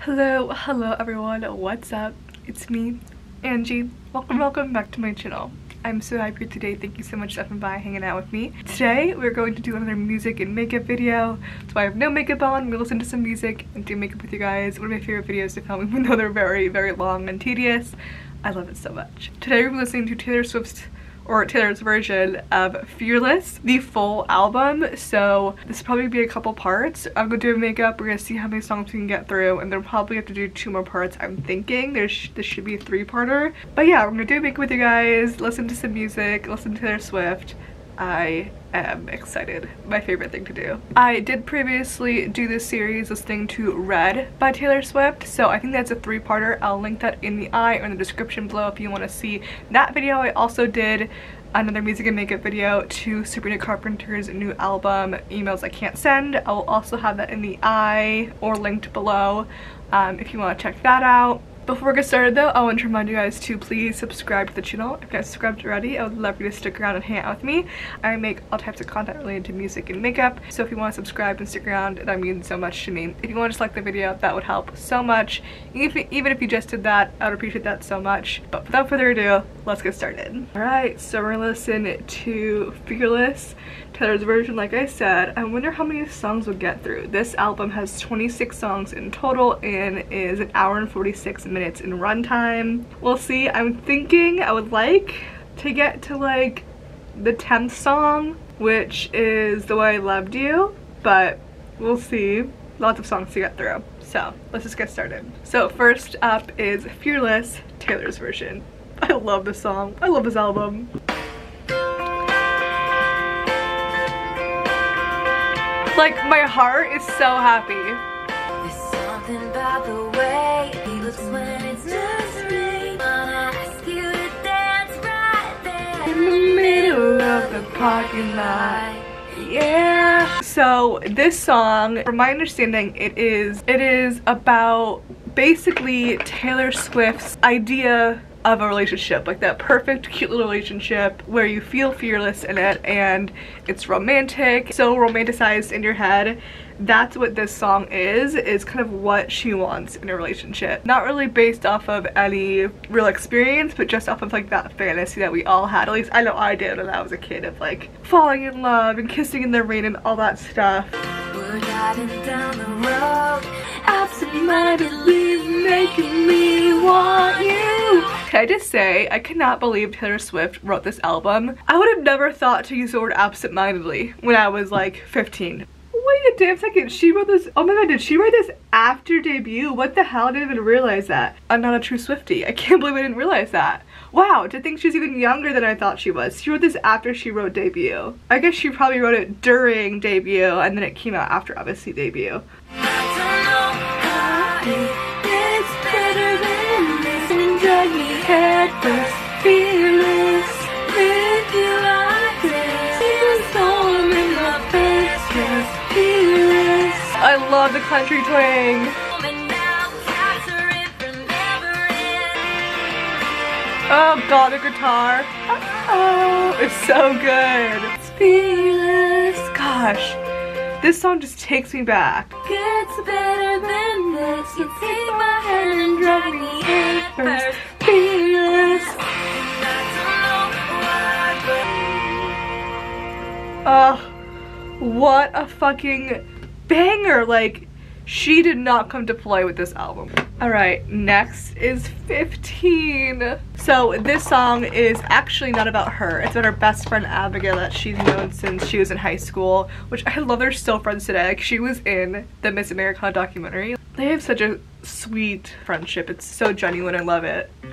Hello everyone, what's up? It's me, Angie. Welcome back to my channel. I'm so happy today. Thank you so much for stopping by, hanging out with me. Today we're going to do another music and makeup video. So I have no makeup on, we listen to some music and do makeup with you guys. One of my favorite videos to film, even though they're very long and tedious. I love it so much. Today we're listening to Taylor's version of Fearless, the full album. So this will probably be a couple parts. I'm gonna do makeup, we're gonna see how many songs we can get through, and then probably have to do 2 more parts. I'm thinking this should be a 3-parter. But yeah, we're gonna do makeup with you guys, listen to some music, listen to Taylor Swift. I am excited. My favorite thing to do. I did previously do this series listening to Red by Taylor Swift, so I think that's a 3-parter. I'll link that in the eye or in the description below if you want to see that video. I also did another music and makeup video to Sabrina Carpenter's new album, Emails I Can't Send. I will also have that in the eye or linked below if you want to check that out. Before we get started though, I want to remind you guys to please subscribe to the channel. If you guys subscribed already, I would love you to stick around and hang out with me. I make all types of content related to music and makeup, so if you want to subscribe and stick around, that means so much to me. If you want to just like the video, that would help so much. Even if you just did that, I would appreciate that so much. But without further ado, let's get started. Alright, so we're gonna listen to Fearless, Taylor's version. Like I said, I wonder how many songs we'll get through. This album has 26 songs in total and is 1 hour and 46 minutes in runtime. We'll see. I'm thinking I would like to get to like the 10th song, which is The Way I Loved You, but we'll see. Lots of songs to get through. So let's just get started. So first up is Fearless, Taylor's version. I love this song. I love this album. Like, my heart is so happy. There's something about the way he looks when it's nursery. Wanna ask you to dance right there In the middle of the parking lot. Yeah. So this song, from my understanding, it is about basically Taylor Swift's idea of a relationship, like that perfect cute little relationship where you feel fearless in it and it's romantic, so romanticized in your head. That's what this song is kind of what she wants in a relationship. Not really based off of any real experience, but just off of like that fantasy that we all had. At least I know I did when I was a kid, of like falling in love and kissing in the rain and all that stuff. We're driving down the road, absent-mindedly making me want you. Can I just say, I cannot believe Taylor Swift wrote this album. I would have never thought to use the word absent-mindedly when I was like 15. Wait a damn second, she wrote this, oh my god, did she write this after debut? What the hell, I didn't even realize that. I'm not a true Swiftie, I can't believe I didn't realize that. Wow, to think she's even younger than I thought she was. She wrote this after she wrote debut. I guess she probably wrote it during debut and then it came out after obviously debut. It's better than this, enjoy me head first, fearless, with you like this, see the storm in my face, just fearless. I love the country twang. Oh god, the guitar. Oh, it's so good. It's fearless. Gosh, this song just takes me back. Gets better than this, you take my hand and drag me in first, fearless. Oh, what a fucking banger. Like, she did not come to play with this album. Alright, next is 15. So this song is actually not about her. It's about her best friend Abigail that she's known since she was in high school, which I love. They're still friends today. Like, she was in the Miss Americana documentary. They have such a sweet friendship. It's so genuine. I love it. You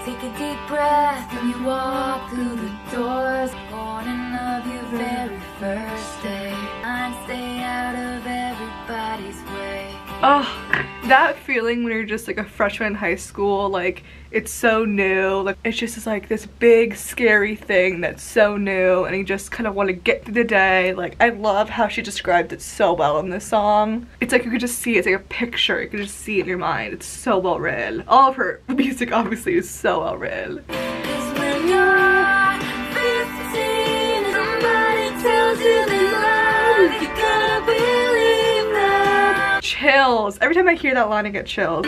take a deep breath when you walk through the doors. Morning of your very first day. I stay out of everybody's way. Oh, that feeling when you're just like a freshman in high school, like it's so new, like it's just like this big scary thing that's so new and you just kind of want to get through the day. Like, I love how she described it so well in this song. It's like you could just see it. It's like a picture, you could just see it in your mind. It's so well written. All of her music obviously is so well written. 'Cause when you're 15, somebody tells you they love you, gotta believe that. chills. Every time I hear that line I get chills.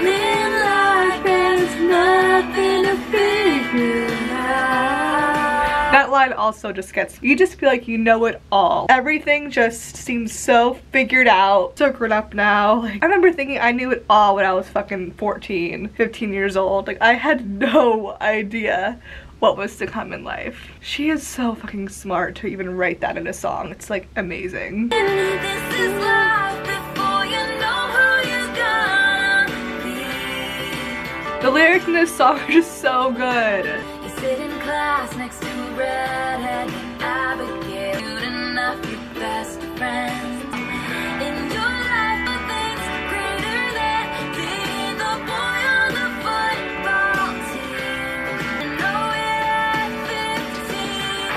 That line also just gets, you just feel like you know it all. Everything just seems so figured out, so grown up now. Like, I remember thinking I knew it all when I was fucking 14, 15 years old. Like, I had no idea what was to come in life. She is so fucking smart to even write that in a song. It's like amazing. This is life before you know who you're gonna be. The lyrics in this song are just so good. You sit in class next to a redhead named Abigail. Good enough, your best friends. In your life, but things greater than being the boy on the football team. And oh yeah,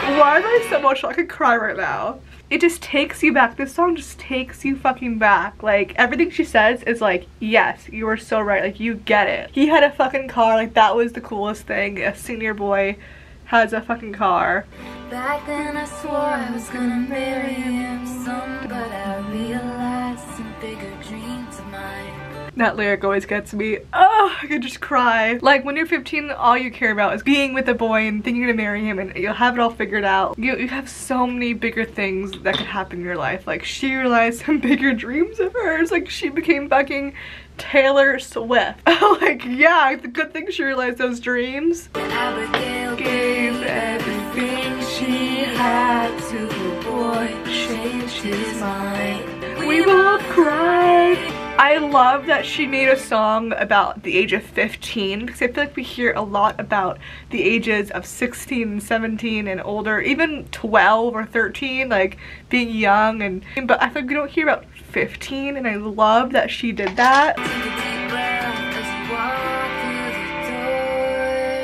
15. Why am I so emotional? I could cry right now. It just takes you back. This song just takes you fucking back. Like, everything she says is like, yes, you were so right. Like, you get it. He had a fucking car. Like, that was the coolest thing. A senior boy has a fucking car. Back then I swore I was gonna marry him some, but I realized some bigger dreams of mine. That lyric always gets me. Oh, I could just cry. Like, when you're 15, all you care about is being with a boy and thinking you're gonna marry him and you'll have it all figured out. You have so many bigger things that could happen in your life. Like, she realized some bigger dreams of hers. Like, she became fucking Taylor Swift. Like, yeah, it's a good thing she realized those dreams. Abigail gave everything she had to the boy, changed his mind. We both cried. I love that she made a song about the age of 15 because I feel like we hear a lot about the ages of 16 and 17 and older, even 12 or 13, like being young, but I feel like we don't hear about 15, and I love that she did that. Take a deep breath as you walk through the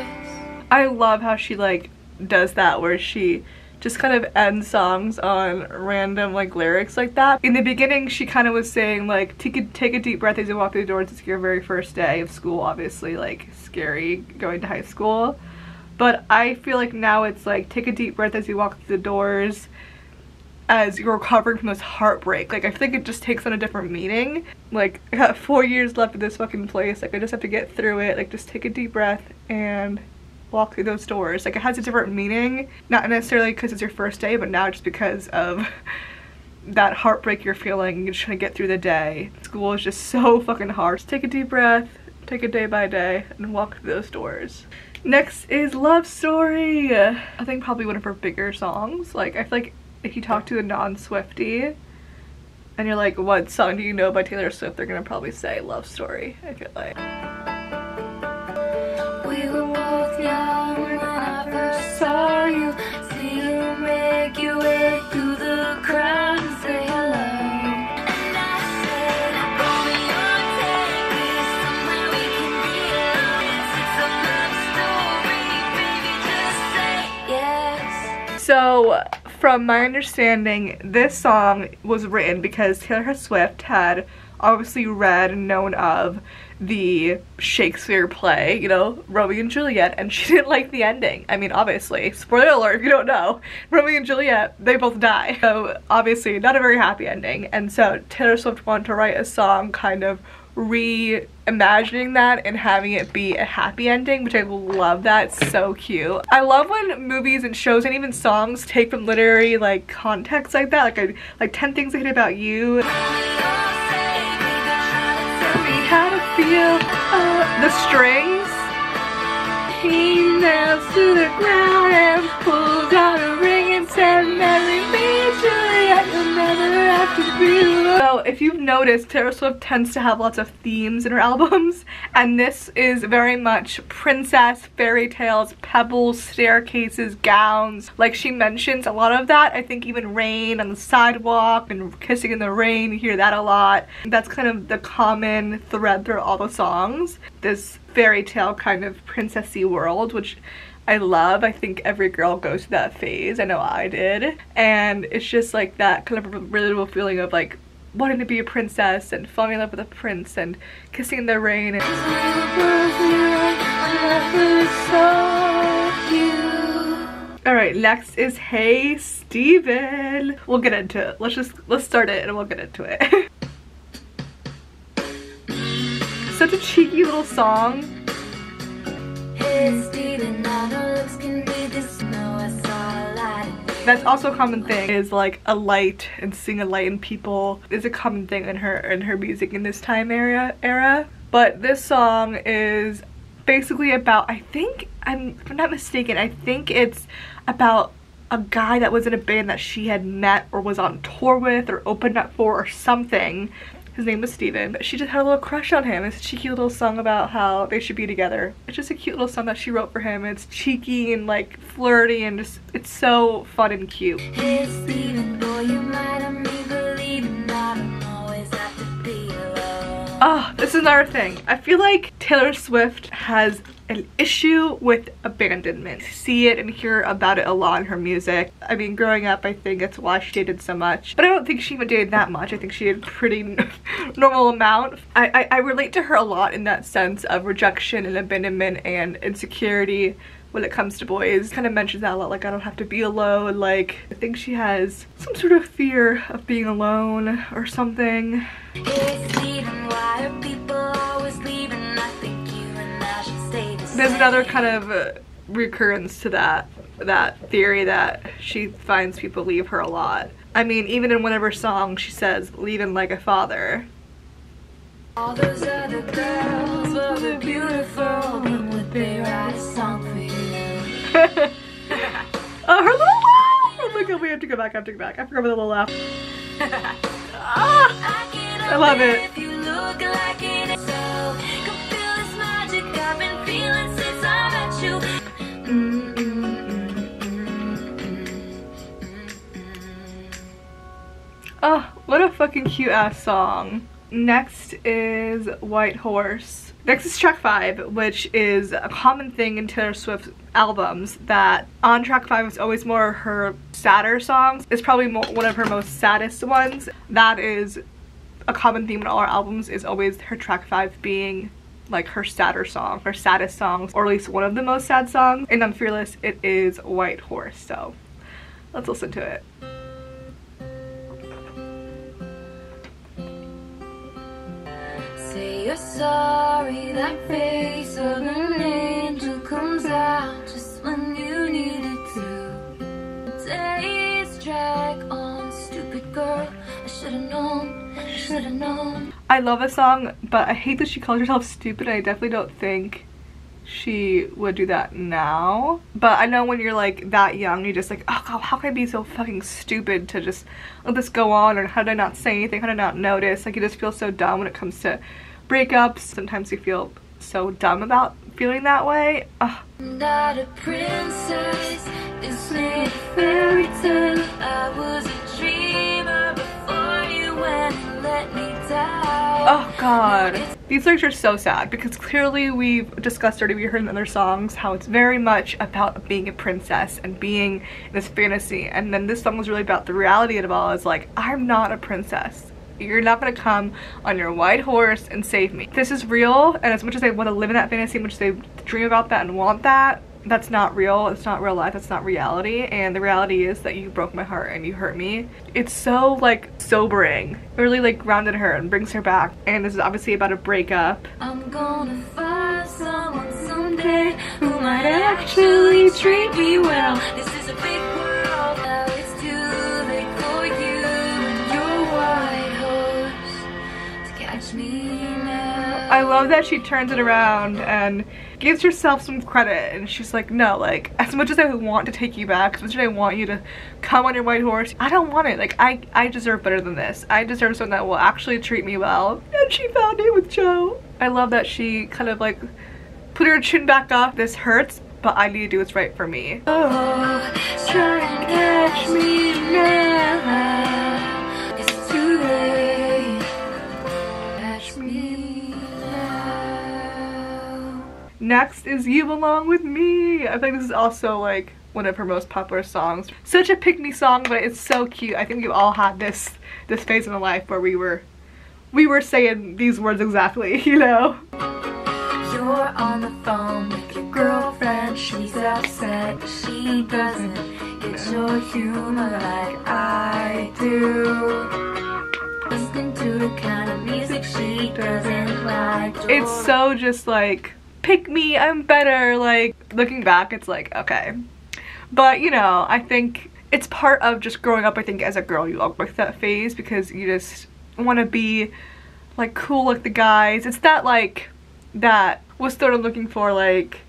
doors. I love how she like does that, where she just kind of ends songs on random like lyrics like that. In the beginning she kind of was saying like take a deep breath as you walk through the doors. It's your very first day of school, obviously like scary going to high school, but I feel like now it's like take a deep breath as you walk through the doors as you're recovering from this heartbreak. Like, I think it just takes on a different meaning. Like, I got 4 years left at this fucking place, like I just have to get through it. Like, just take a deep breath and walk through those doors. Like, it has a different meaning, not necessarily because it's your first day, but now just because of that heartbreak you're feeling. You're just trying to get through the day. School is just so fucking hard. Just take a deep breath, take it day by day, and walk through those doors. Next is Love Story. I think probably one of her bigger songs. Like, I feel like if you talk to a non-Swiftie and you're like, what song do you know by Taylor Swift, they're gonna probably say Love Story, I feel like. We were both young when I first saw you. See you make your way through the crowd and say hello. And I said, Romeo, take me somewhere we can be alone. It's a love story, baby, just say yes. So, from my understanding, this song was written because Taylor Swift had obviously read and known of the Shakespeare play, you know, Romeo and Juliet, and she didn't like the ending. I mean, obviously, spoiler alert if you don't know, Romeo and Juliet, they both die. So, obviously, not a very happy ending. And so, Taylor Swift wanted to write a song kind of reimagining that and having it be a happy ending, which I love. That. It's so cute. I love when movies and shows and even songs take from literary like context like that. Like 10 Things I Hate About You. How to feel the strings. He nails to the ground and pulls out a ring and said, marry me, Juliet, you'll never have to be alone. So if you've noticed, Taylor Swift tends to have lots of themes in her albums, and this is very much princess, fairy tales, pebbles, staircases, gowns. Like, she mentions a lot of that. I think even rain on the sidewalk and kissing in the rain, you hear that a lot. That's kind of the common thread through all the songs. This fairy tale kind of princessy world, which I love. I think every girl goes through that phase. I know I did. And it's just like that kind of relatable feeling of like wanting to be a princess and falling in love with a prince and kissing in the rain. And alright, next is Hey Steven. We'll get into it. Let's start it and we'll get into it. such a cheeky little song. That's also a common thing, is like a light and seeing a light in people is a common thing in her music in this time era. But this song is basically about, I think, if I'm not mistaken, I think it's about a guy that was in a band that she had met or was on tour with or opened up for or something. His name was Steven. She just had a little crush on him. It's a cheeky little song about how they should be together. It's just a cute little song that she wrote for him. It's cheeky and like flirty and just, it's so fun and cute. Hey Steven, boy, you might have me believing I don't always have to be alone. Oh, this is another thing. I feel like Taylor Swift has an issue with abandonment. See it and hear about it a lot in her music. I mean, growing up, I think that's why she dated so much. But I don't think she even dated that much. I think she did a pretty normal amount. I relate to her a lot in that sense of rejection and abandonment and insecurity when it comes to boys. Kind of mentions that a lot, like I don't have to be alone. Like, I think she has some sort of fear of being alone or something. There's another kind of recurrence to that theory that she finds people leave her a lot. I mean, even in one of her songs she says, leaving like a father. All those other girls, well, they're beautiful, but would they write a song for you? Oh, her little laugh! Oh my god, we have to go back, I forgot about the little laugh. Ah, I love it. Oh, what a fucking cute ass song. Next is White Horse. Next is track 5, which is a common thing in Taylor Swift's albums, that on track 5 is always more her sadder songs. It's probably one of her most saddest ones. That is a common theme in all her albums, is always her track 5 being like her sadder song, her saddest songs, or at least one of the most sad songs. And on Fearless, it is White Horse. So let's listen to it. Say you're sorry, that face of an angel comes out just when you need it to. Days drag on, stupid girl, I should've known, should've known. I love this song, but I hate that she calls herself stupid. I definitely don't think she would do that now. But I know when you're like that young, you're just like, oh god, how can I be so fucking stupid to just let this go on? Or how did I not say anything? How did I not notice? Like, you just feel so dumb when it comes to breakups. Sometimes you feel so dumb about feeling that way. Ugh. Not a princess, it's not a fairy tale. I was a dreamer before you went and let me die. Oh god. These lyrics are so sad because clearly we've discussed already, we heard in other songs how it's very much about being a princess and being in this fantasy, and then this song was really about the reality of it all. Is like, I'm not a princess. You're not gonna come on your white horse and save me. This is real, and as much as I want to live in that fantasy, as much as they dream about that and want that, that's not real. It's not real life. That's not reality. And the reality is that you broke my heart and you hurt me. It's so like sobering. It really like grounded her and brings her back. And this is obviously about a breakup. I'm gonna find someone someday who might actually treat me well. This is a big world. Now it's too late for you and your white horse to catch me now. I love that she turns it around and gives herself some credit, and she's like, no, like, as much as I want to take you back, as much as I want you to come on your white horse, I don't want it. Like, I deserve better than this. I deserve someone that will actually treat me well. And she found it with Joe. I love that she kind of like put her chin back up. This hurts, but I need to do what's right for me. Oh, try and catch me now. It's too late. Catch me now. Next is You Belong With Me. I think this is also like one of her most popular songs. Such a pick-me song, but it's so cute. I think you all had this phase in the life where we were saying these words exactly, you know? You're on the phone with your girlfriend. She's upset that she doesn't get your humor like I do. Listening to the kind of music she doesn't like. It's so just like, pick me, I'm better. Like, looking back, it's like, okay. But, you know, I think it's part of just growing up. I think as a girl, you all with that phase because you just want to be like cool like the guys. It's that like, that, what's the word I'm looking for, like,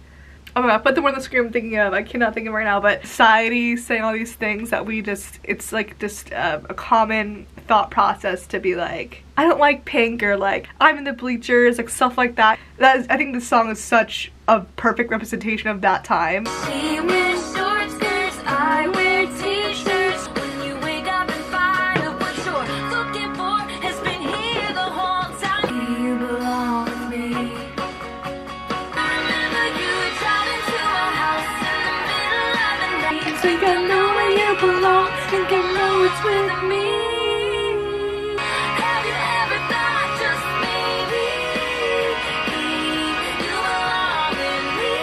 oh my god, put the word on the screen I'm thinking of, I cannot think of it right now, but society saying all these things that we just, it's like just a common thought process to be like, I don't like pink, or like, I'm in the bleachers, like stuff like that. That is, I think this song is such a perfect representation of that time. She wears short skirts, I wear t-shirts. When you wake up and find out what you're looking for has been here the whole time. You belong with me. I remember you driving to our house in the middle of the night. Think I know where you belong, think I know it's with me. Have you ever thought just maybe you belong with me?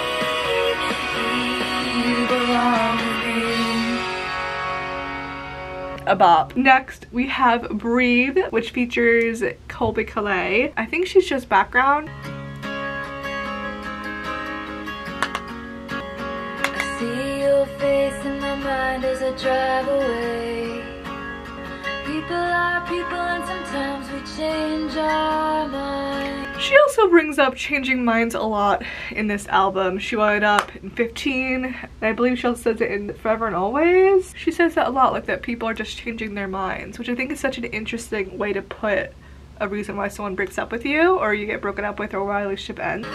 You belong with me. A bop. Next, we have Breathe, which features Colbie caillat. I think she's just background. I see your face in my mind as I drive away. People are people and sometimes we change our minds. She also brings up changing minds a lot in this album. She brought it up in 15, and I believe she also says it in Forever and Always. She says that a lot, like that people are just changing their minds, which I think is such an interesting way to put a reason why someone breaks up with you, or you get broken up with, or why a relationship ends.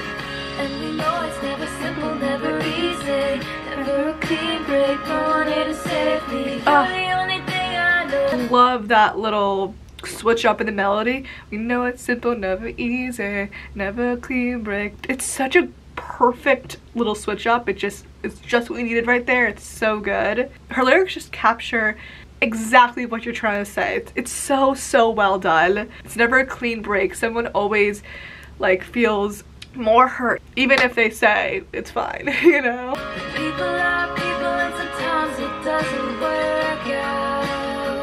And we know it's never simple, never easy, never a clean break, no one here to save me. You're the only thing I know. Love that little switch up in the melody. We know it's simple, never easy, never a clean break. It's such a perfect little switch up. It's just what we needed right there. It's so good. Her lyrics just capture exactly what you're trying to say. It's so well done. It's never a clean break. Someone always like feels more hurt, even if they say it's fine, you know? People are people and sometimes it doesn't work out.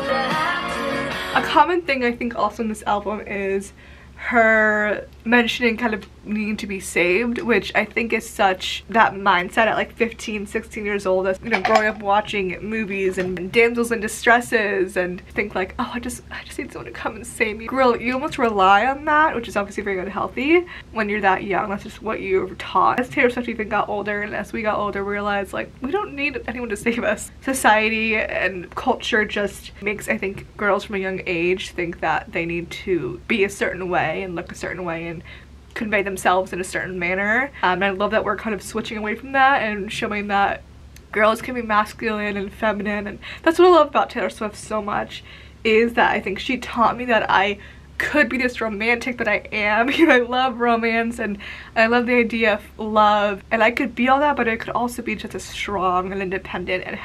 They have to. A common thing I think also in this album is her mentioning kind of needing to be saved, which I think is such that mindset at like 15, 16 years old, as you know, growing up watching movies and damsels in distresses, and think like, oh, I just need someone to come and save me. You almost rely on that, which is obviously very unhealthy when you're that young. That's just what you were taught. As Taylor Swift even got older, and as we got older, we realized like we don't need anyone to save us. Society and culture just makes, I think, girls from a young age think that they need to be a certain way and look a certain way and convey themselves in a certain manner. And I love that we're kind of switching away from that and showing that girls can be masculine and feminine. And that's what I love about Taylor Swift so much, is that I think she taught me that I could be this romantic that I am. You know, I love romance and I love the idea of love, and I could be all that, but I could also be just a strong and independent and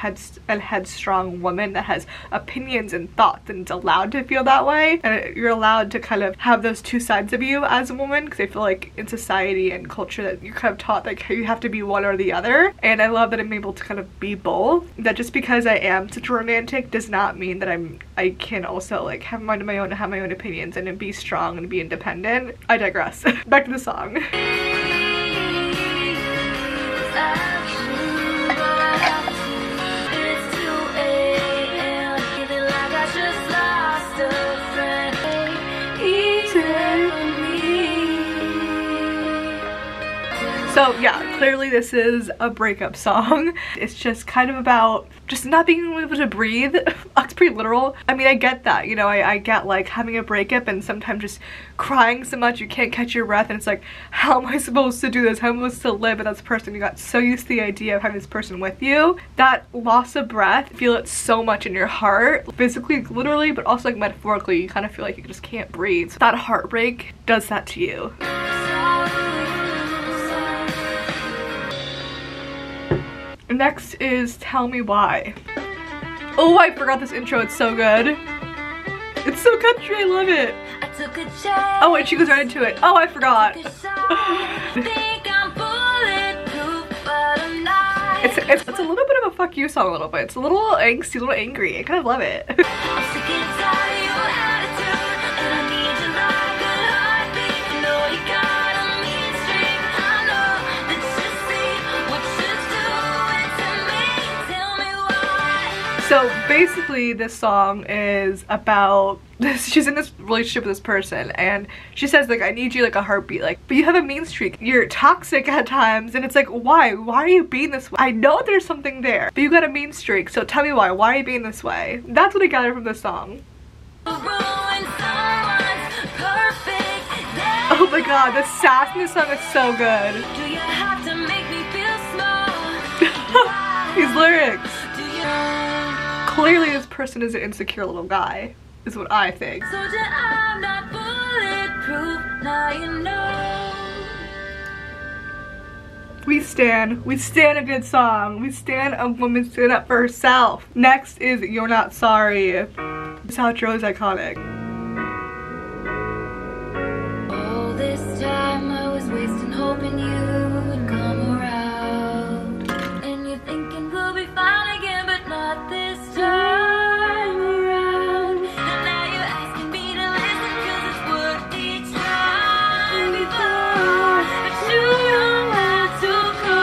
headstrong woman that has opinions and thoughts and is allowed to feel that way. And you're allowed to kind of have those two sides of you as a woman, because I feel like in society and culture that you're kind of taught like you have to be one or the other. And I love that I'm able to kind of be both. That just because I am such a romantic does not mean that I can also like have mind of my own and have my own opinions and be strong and be independent. I digress. Back to the song. So yeah, clearly this is a breakup song. It's just kind of about just not being able to breathe. It's pretty literal. I mean, I get that, you know, I get like having a breakup and sometimes just crying so much you can't catch your breath, and it's like, how am I supposed to do this? How am I supposed to live with this person? You got so used to the idea of having this person with you. That loss of breath, feel it so much in your heart, physically, literally, but also like metaphorically. You kind of feel like you just can't breathe. So that heartbreak does that to you. Next is Tell Me Why. Oh, I forgot this intro. It's so good. It's so country. I love it. Oh, wait, she goes right into it. Oh, I forgot. It's a little bit of a fuck you song a little bit. It's a little angsty, a little angry. I kind of love it. basically this song is about this. She's in this relationship with this person and she says like, I need you like a heartbeat, like, but you have a mean streak, you're toxic at times, and it's like, why are you being this way? I know there's something there, but you got a mean streak, so tell me why are you being this way? That's what I gathered from this song. Oh my god, the sass in this song is so good. These lyrics. Clearly this person is an insecure little guy, is what I think. We stand a good song. We stand a woman standing up for herself. Next is You're Not Sorry. This outro is iconic. All this time I was wasting hoping you would come around, and you're thinking we'll be fine again, but not this time around. And now you're asking me to listen 'cause it's worth each time before, but you don't have to go.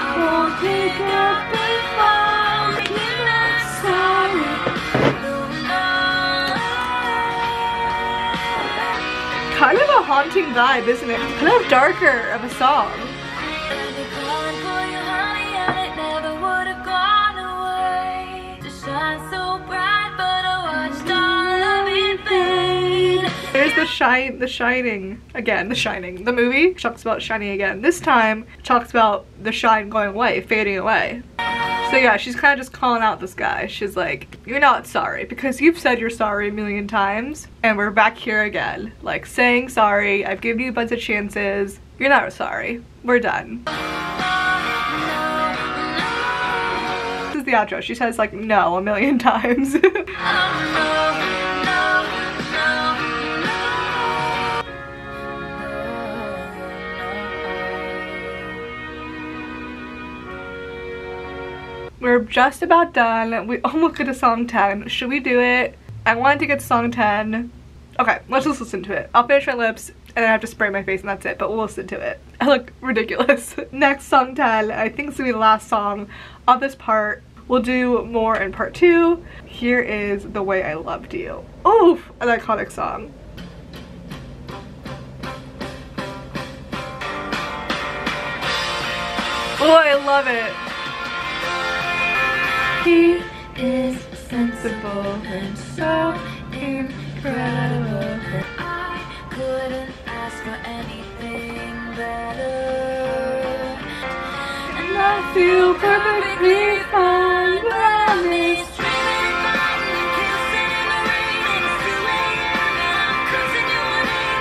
I won't pick up the phone. You're not sorry. Kind of a haunting vibe, isn't it? Kind of darker of a song. There's The Shining again. The Shining, the movie, talks about shining again. This time talks about the shine going away, fading away. So yeah, she's kind of just calling out this guy. She's like, you're not sorry because you've said you're sorry a million times and we're back here again. Like saying sorry, I've given you a bunch of chances. You're not sorry. We're done. This is the outro. She says like no a million times. We're just about done. We almost get to song 10. Should we do it? I wanted to get to song 10. Okay, let's just listen to it. I'll finish my lips and then I have to spray my face and that's it, but we'll listen to it. I look ridiculous. Next, song 10. I think it's gonna be the last song of this part. We'll do more in part 2. Here is The Way I Loved You. Oof, an iconic song. Oh, I love it. He is sensible and so incredible. I couldn't ask for anything better, And I feel perfectly fine when I'm with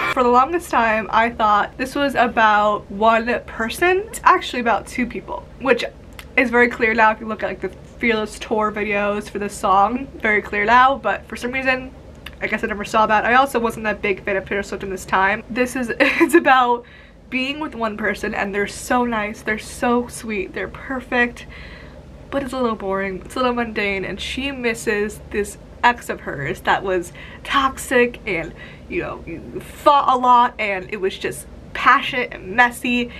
you. For the longest time, I thought this was about one person. It's actually about two people, which is very clear now if you look at like the Fearless tour videos for this song. Very clear now, but for some reason I guess I never saw that. I also wasn't that big fan of Taylor Swift in this time. It's about being with one person and they're so nice, they're so sweet, they're perfect, but it's a little boring, it's a little mundane, and she misses this ex of hers that was toxic and, you know, fought a lot and it was just passionate and messy.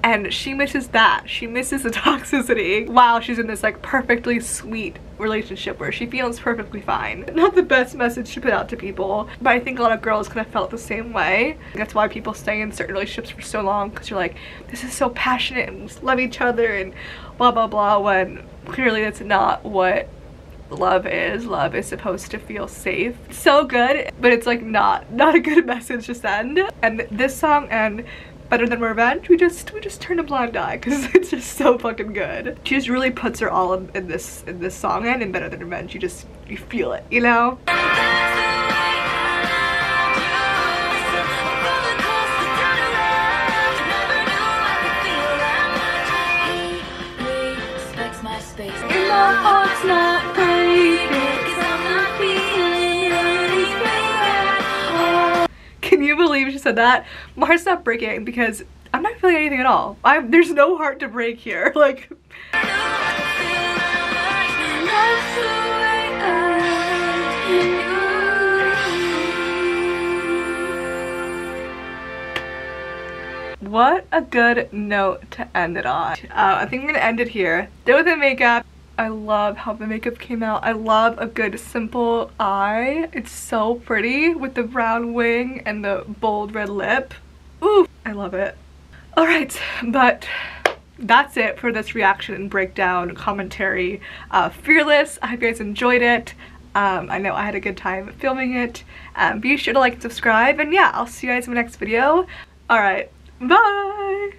And she misses that. She misses the toxicity while she's in this like perfectly sweet relationship where she feels perfectly fine. Not the best message to put out to people, but I think a lot of girls kind of felt the same way. That's why people stay in certain relationships for so long, because you're like, this is so passionate and we just love each other and blah blah blah, when clearly that's not what love is. Love is supposed to feel safe. So good, but it's like not a good message to send. And this song and Better Than Revenge, we just turn a blind eye because it's just so fucking good. She just really puts her all in this song, and in Better Than Revenge you feel it, you know? Can you believe she said that? My heart's not breaking because I'm not feeling anything at all. There's no heart to break here. Like, what a good note to end it on. I think I'm gonna end it here. Done with the makeup. I love how the makeup came out. I love a good simple eye. It's so pretty with the brown wing and the bold red lip. Ooh, I love it. Alright, but that's it for this reaction and breakdown commentary Fearless. I hope you guys enjoyed it. I know I had a good time filming it. Be sure to like and subscribe, and yeah, I'll see you guys in my next video. Alright, bye!